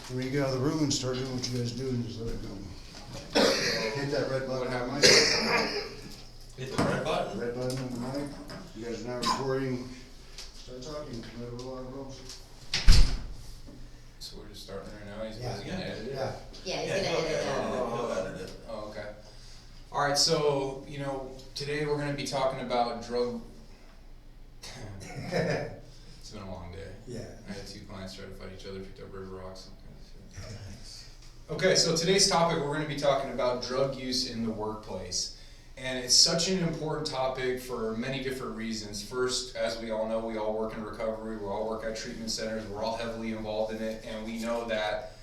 When you get out of the room and start doing what you guys do, and just let it go. Hit that red button on the mic. Hit the red button. Red button on the mic. You guys are now recording. Start talking. Let it roll out of rolls. So we're just starting right now, he's Yeah. gonna edit it? Yeah. Yeah, he's gonna edit it out. He'll edit it. Oh, okay. Alright, so, today we're gonna be talking about drug. It's been a long day. Yeah. I had two clients try to fight each other, picked up river rocks. Okay, so today's topic, we're going to be talking about drug use in the workplace. And it's such an important topic for many different reasons. First, as we all know, we all work in recovery, we all work at treatment centers, we're all heavily involved in it, and we know that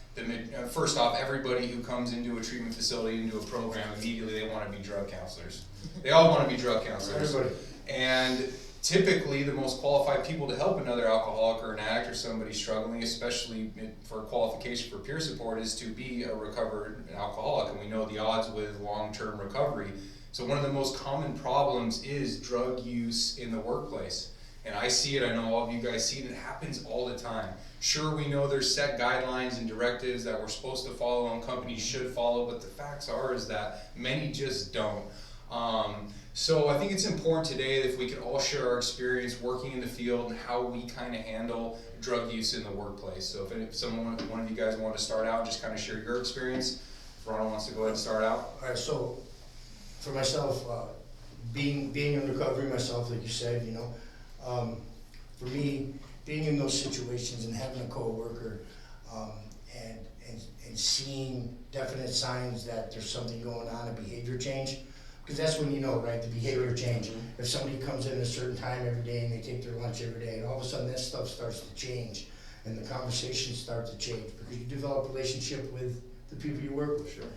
first off, everybody who comes into a treatment facility, into a program, immediately they want to be drug counselors. They all want to be drug counselors. Everybody. And typically, the most qualified people to help another alcoholic or an addict or somebody struggling, especially for qualification for peer support, is to be a recovered alcoholic. And we know the odds with long-term recovery. So one of the most common problems is drug use in the workplace. And I see it, I know all of you guys see it, it happens all the time. Sure, we know there's set guidelines and directives that we're supposed to follow and companies should follow, but the facts are is that many just don't. So I think it's important today that if we could all share our experience working in the field and how we kind of handle drug use in the workplace. So if one of you guys want to start out, just kind of share your experience. If Ronald wants to go ahead and start out. All right, so for myself, being in recovery myself, like you said, for me, being in those situations and having a coworker, and seeing definite signs that there's something going on, a behavior change, because that's when you know, right, the behavior change. If somebody comes in at a certain time every day and they take their lunch every day, and all of a sudden that stuff starts to change, and the conversations start to change, because you develop a relationship with the people you work with. Sure.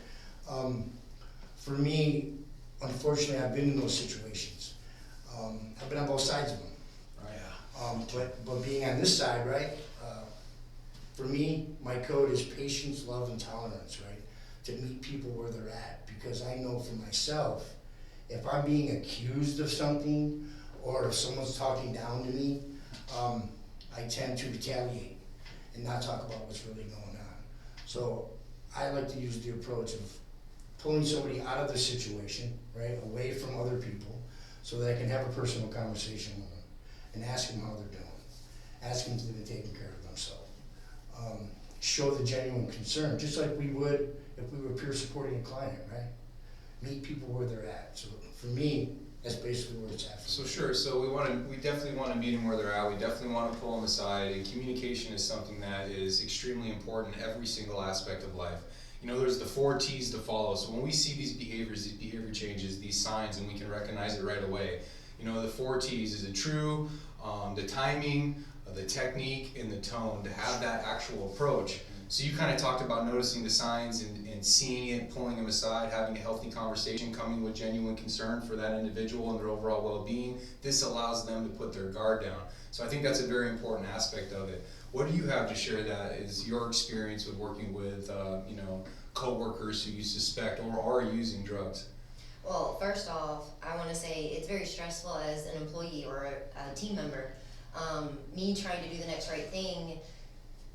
For me, unfortunately, I've been in those situations. I've been on both sides of them. But being on this side, right, for me, my code is patience, love, and tolerance, right? To meet people where they're at, because I know for myself, if I'm being accused of something, or if someone's talking down to me, I tend to retaliate and not talk about what's really going on. So I like to use the approach of pulling somebody out of the situation, right, away from other people, so that I can have a personal conversation with them and ask them how they're doing. Ask them if they've been taking care of themselves. Show the genuine concern, just like we would if we were peer supporting a client, right? Meet people where they're at. So for me, that's basically where it's at. So sure, so we definitely want to meet them where they're at. We definitely want to pull them aside, and communication is something that is extremely important in every single aspect of life. There's the 4 T's to follow. So when we see these behaviors, these behavior changes, these signs, and we can recognize it right away. The 4 T's, is it true? The timing, the technique, and the tone, to have that actual approach. So you kind of talked about noticing the signs and seeing it, pulling them aside, having a healthy conversation, coming with genuine concern for that individual and their overall well-being. This allows them to put their guard down. So I think that's a very important aspect of it. What do you have to share that is your experience with working with, co-workers who you suspect or are using drugs? Well, first off, I want to say it's very stressful as an employee or a team member. Me trying to do the next right thing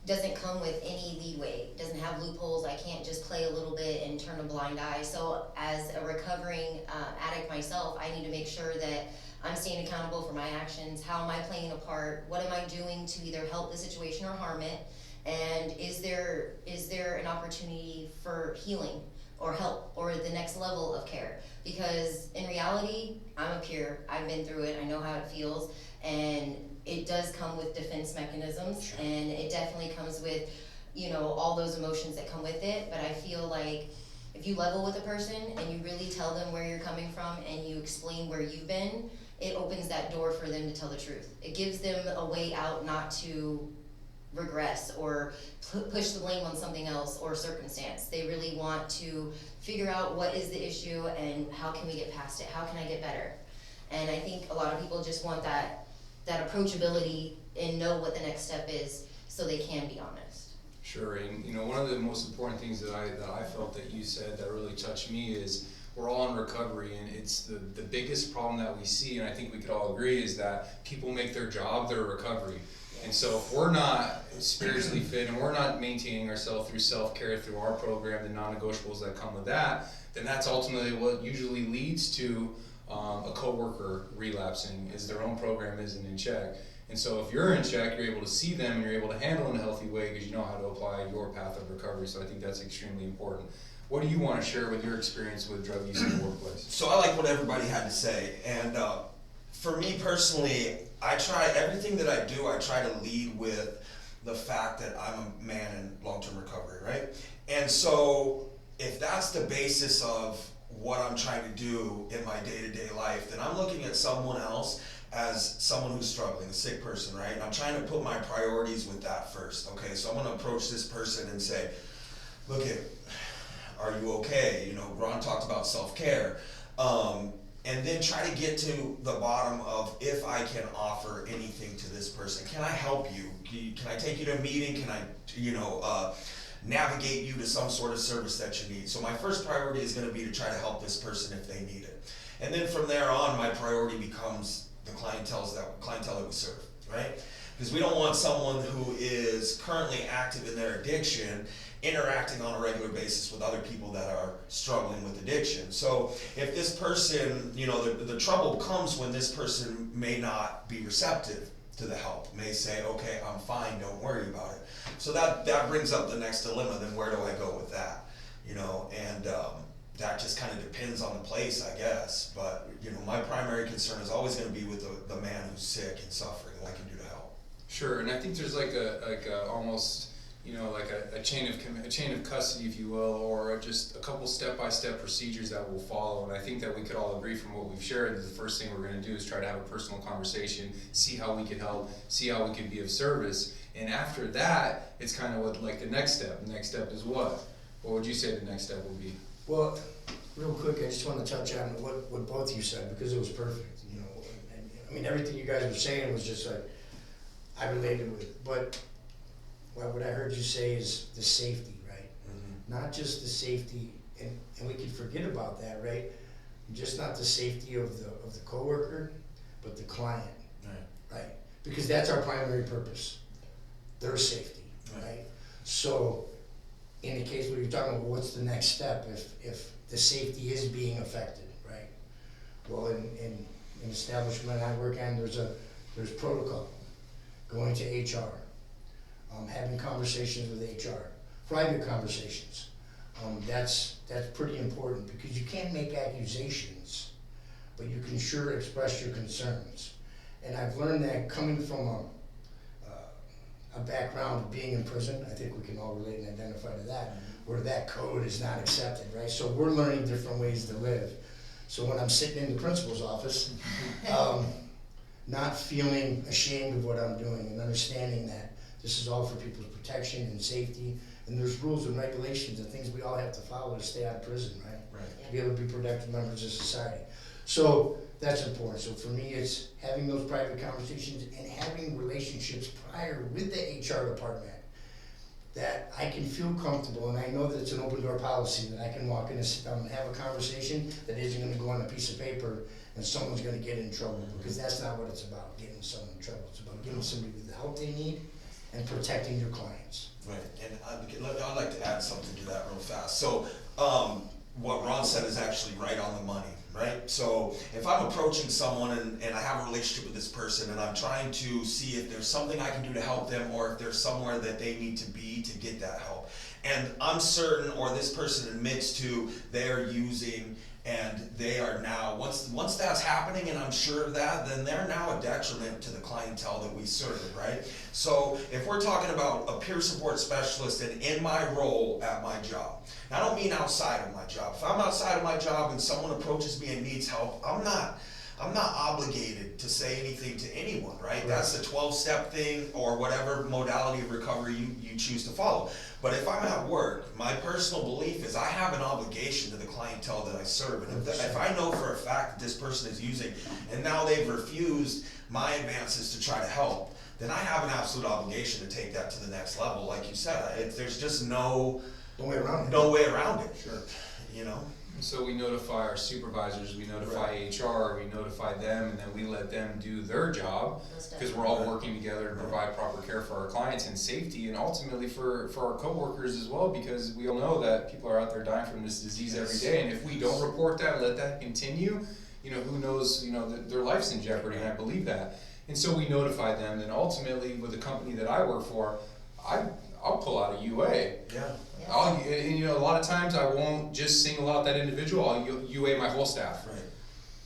doesn't come with any leeway, doesn't have loopholes. I can't just play a little bit and turn a blind eye. So as a recovering addict myself, I need to make sure that I'm staying accountable for my actions. How am I playing a part? What am I doing to either help the situation or harm it? And is there an opportunity for healing or help or the next level of care? Because in reality, I'm a peer. I've been through it. I know how it feels. And it does come with defense mechanisms. Sure. And it definitely comes with, all those emotions that come with it. But I feel like if you level with a person and you really tell them where you're coming from and you explain where you've been, it opens that door for them to tell the truth. It gives them a way out not to regress or push the blame on something else or circumstance. They really want to figure out what is the issue and how can we get past it? How can I get better? And I think a lot of people just want that approachability and know what the next step is so they can be honest. Sure, and one of the most important things that I felt that you said that really touched me is we're all in recovery, and it's the biggest problem that we see, and I think we could all agree, is that people make their job their recovery. And so if we're not spiritually fit and we're not maintaining ourselves through self-care, through our program, the non-negotiables that come with that, then that's ultimately what usually leads to a coworker relapsing, is their own program isn't in check. And so if you're in check, you're able to see them and you're able to handle in a healthy way because you know how to apply your path of recovery. So I think that's extremely important. What do you want to share with your experience with drug use in the workplace? So I like what everybody had to say, and for me personally, I try everything that I do. I try to lead with the fact that I'm a man in long-term recovery, right? And so if that's the basis of what I'm trying to do in my day-to-day life, then I'm looking at someone else as someone who's struggling, a sick person, right? And I'm trying to put my priorities with that first, okay? So I'm gonna approach this person and say, look at, are you okay? You know, Ron talked about self-care. And then try to get to the bottom of if I can offer anything to this person. Can I help you? Can I take you to a meeting? Can I, navigate you to some sort of service that you need? So my first priority is gonna be to try to help this person if they need it. And then from there on, my priority becomes the clientele that we serve, right? Because we don't want someone who is currently active in their addiction interacting on a regular basis with other people that are struggling with addiction. So if this person, the trouble comes when this person may not be receptive to the help, may say, okay, I'm fine, don't worry about it. So that brings up the next dilemma, then where do I go with that? And that just kind of depends on the place, I guess. But, my primary concern is always going to be with the man who's sick and suffering, what I can do to help. Sure, and I think there's like a almost, like a chain of custody, if you will, or just a couple step-by-step procedures that will follow. And I think that we could all agree from what we've shared that the first thing we're going to do is try to have a personal conversation, see how we can help, see how we can be of service. And after that, it's kind of what, like, the next step. The next step is what? What would you say the next step would be? Well, real quick, I just want to touch on what both you said, because it was perfect, I mean, everything you guys were saying was just like, I related with, but what I heard you say is the safety, right? Mm-hmm. Not just the safety, and we can forget about that, right? Just not the safety of the coworker, but the client, right? Because that's our primary purpose, their safety, right? So, in the case where you're talking about what's the next step if the safety is being affected, right? Well, in an establishment I work in, there's protocol, going to HR, having conversations with HR, private conversations. That's pretty important, because you can't make accusations, but you can sure express your concerns. And I've learned that coming from a background of being in prison, I think we can all relate and identify to that, where that code is not accepted, right? So we're learning different ways to live. So when I'm sitting in the principal's office, not feeling ashamed of what I'm doing and understanding that this is all for people's protection and safety, and there's rules and regulations and things we all have to follow to stay out of prison, right? Right. To be able to be productive members of society. So that's important. So for me, it's having those private conversations and having relationships prior with the HR department that I can feel comfortable, and I know that it's an open door policy, that I can walk in and sit down and have a conversation that isn't gonna go on a piece of paper and someone's gonna get in trouble, because that's not what it's about, getting someone in trouble. It's about giving somebody the help they need and protecting your clients. Right, and I'd like to add something to that real fast. So, what Ron said is actually right on the money, right? So, if I'm approaching someone and I have a relationship with this person and I'm trying to see if there's something I can do to help them, or if there's somewhere that they need to be to get that help, and I'm certain, or this person admits to, they're using, and they are now, once that's happening and I'm sure of that, then they're now a detriment to the clientele that we serve, right? So if we're talking about a peer support specialist and in my role at my job, and I don't mean outside of my job. If I'm outside of my job and someone approaches me and needs help, I'm not obligated to say anything to anyone, right? That's the 12-step thing, or whatever modality of recovery you choose to follow. But if I'm at work, my personal belief is I have an obligation to the clientele that I serve. And if I know for a fact that this person is using, and now they've refused my advances to try to help, then I have an absolute obligation to take that to the next level. Like you said, there's just no way around it. No way around it. Sure. you know? So we notify our supervisors, we notify HR, we notify them, and then we let them do their job, Most because definitely. we're all working together to provide proper care for our clients and safety, and ultimately for our coworkers as well, because we all know that people are out there dying from this disease every day, and if we don't report that, let that continue, you know, who knows, you know, their life's in jeopardy, and I believe that. And so we notify them, and ultimately with the company that I work for, I'll pull out a UA. Yeah. And you know, a lot of times I won't just single out that individual, I'll UA my whole staff. Right.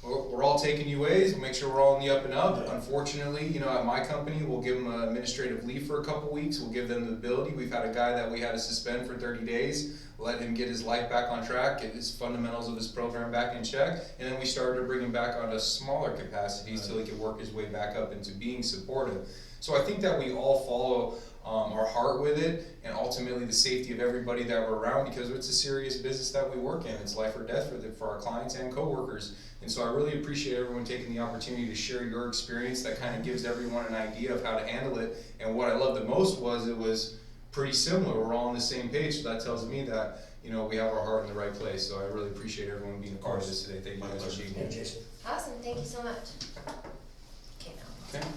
We're all taking UAs, we'll make sure we're all in the up and up. Yeah. Unfortunately, you know, at my company, we'll give them administrative leave for a couple weeks, we'll give them the ability. We've had a guy that we had to suspend for 30 days, let him get his life back on track, get his fundamentals of his program back in check, and then we started to bring him back on to smaller capacities till he could work his way back up into being supportive. So I think that we all follow our heart with it, and ultimately the safety of everybody that we're around, because it's a serious business that we work in. It's life or death for our clients and coworkers. And so I really appreciate everyone taking the opportunity to share your experience. That kind of gives everyone an idea of how to handle it. And what I loved the most was it was pretty similar. We're all on the same page, so that tells me that, you know, we have our heart in the right place. So I really appreciate everyone being a part of this today. Thank you guys for being Yeah, here. Jason. Awesome, thank you so much. Okay, now. Okay.